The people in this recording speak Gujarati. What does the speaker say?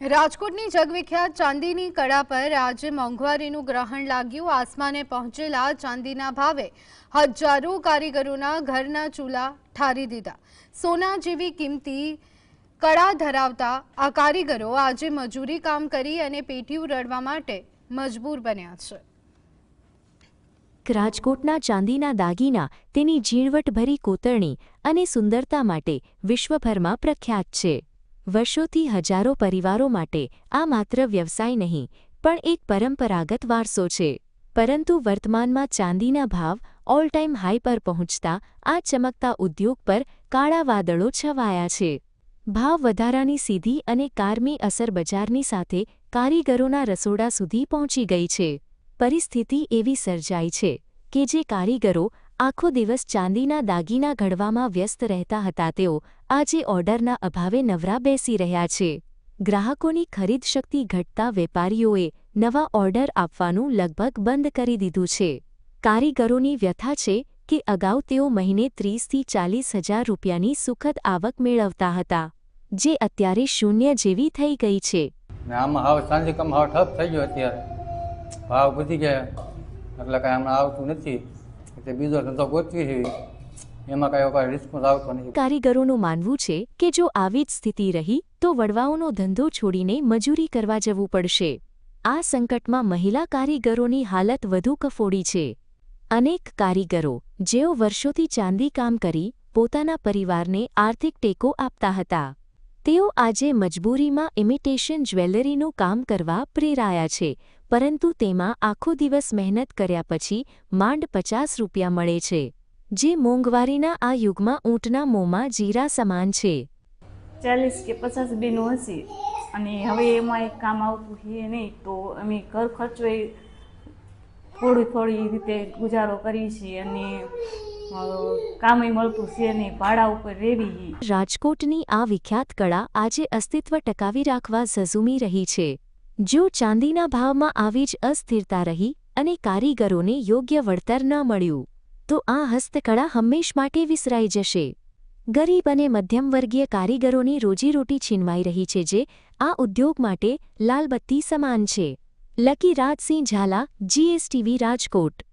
રાજકોટની જગવિખ્યાત ચાંદીની કડા પર આજે મોંઘવારીનું ગ્રહણ લાગ્યું। આસમાને પહોંચેલા ચાંદીના ભાવે હજારો કારીગરોના ઘરના ચૂલા ઠારી દીધા। સોના જેવી કિંમતી કડા ધરાવતા આ કારીગરો આજે મજૂરી કામ કરી અને પેટીયું રળવા માટે મજબૂર બન્યા છે। રાજકોટના ચાંદીના દાગીના તેની ઝીણવટભરી કોતરણી અને સુંદરતા માટે વિશ્વભરમાં પ્રખ્યાત છે। વર્ષોથી હજારો પરિવારો માટે આ માત્ર વ્યવસાય નહીં પણ એક પરંપરાગત વારસો છે। પરંતુ વર્તમાનમાં ચાંદીના ભાવ ઓલ ટાઈમ હાઈ પર પહોંચતા આ ચમકતા ઉદ્યોગ પર કાળા વાદળો છવાયા છે। ભાવ વધારાની સીધી અને કારમી અસર બજારની સાથે કારીગરોના રસોડા સુધી પહોંચી ગઈ છે। પરિસ્થિતિ એવી સર્જાઈ છે કે જે કારીગરો આખો દિવસ ચાંદીના દાગીના ઘડવામાં વ્યસ્ત રહેતા હતા તેઓ આજે ઓર્ડરના અભાવે નવરા બેસી રહ્યા છે। ગ્રાહકોની ખરીદ શક્તિ ઘટતા વેપારીઓએ નવા ઓર્ડર આપવાનું લગભગ બંધ કરી દીધું છે। કારીગરોની વ્યથા છે કે અગાઉ તેઓ મહિને 30થી 40 હજાર રૂપિયાની સુખદ આવક મેળવતા હતા, જે અત્યારે શૂન્ય જેવી થઈ ગઈ છે। આમાં હાવ ચાંદી કામ હાવ ઠપ થઈ ગયો। અત્યારે ભાવ વધી ગયા એટલે કાંઈ હમણાં આવતું નથી, એટલે બીજો ધંધો ગોતવી છે, એમાં કાંઈ રિસ્પોન્સ આવતો નથી। કારીગરોનું માનવું છે કે જો આવી જ સ્થિતિ રહી તો વડવાઓનો ધંધો છોડીને મજૂરી કરવા જવું પડશે। આ સંકટમાં મહિલા કારીગરોની હાલત વધુ કફોડી છે। અનેક કારીગરો જેઓ વર્ષોથી ચાંદી કામ કરી પોતાના પરિવારને આર્થિક ટેકો આપતા હતા, તેઓ આજે મજબૂરીમાં ઇમિટેશન જ્વેલરીનું કામ કરવા પ્રેરાયા છે, પરંતુ તેમાં આખો દિવસ મહેનત કર્યા પછી માંડ 50 રૂપિયા મળે છે, જે મોંઘવારીના આ યુગમાં ઊંટના મોંમાં જીરા સમાન છે। 40 કે 50 બેનો હશે અને હવે એમાં એક કામ આવતું છે નહીં, તો અમે ઘર ખર્ચો થોડી રીતે ગુજારો કરીએ છીએ અને કામ મળતું છે નહીં, ભાડા ઉપર રહેવી। રાજકોટની આ વિખ્યાત કળા આજે અસ્તિત્વ ટકાવી રાખવા ઝઝૂમી રહી છે। જો ચાંદીના ભાવમાં આવી જ અસ્થિરતા રહી અને કારીગરોને યોગ્ય વળતર ન મળ્યું તો આ હસ્તકળા હંમેશ માટે વિસરાઈ જશે। ગરીબ અને મધ્યમવર્ગીય કારીગરોની રોજીરોટી છીનવાઈ રહી છે, જે આ ઉદ્યોગ માટે લાલબત્તી સમાન છે। લકી રાજસિંહ ઝાલા, GSTV રાજકોટ।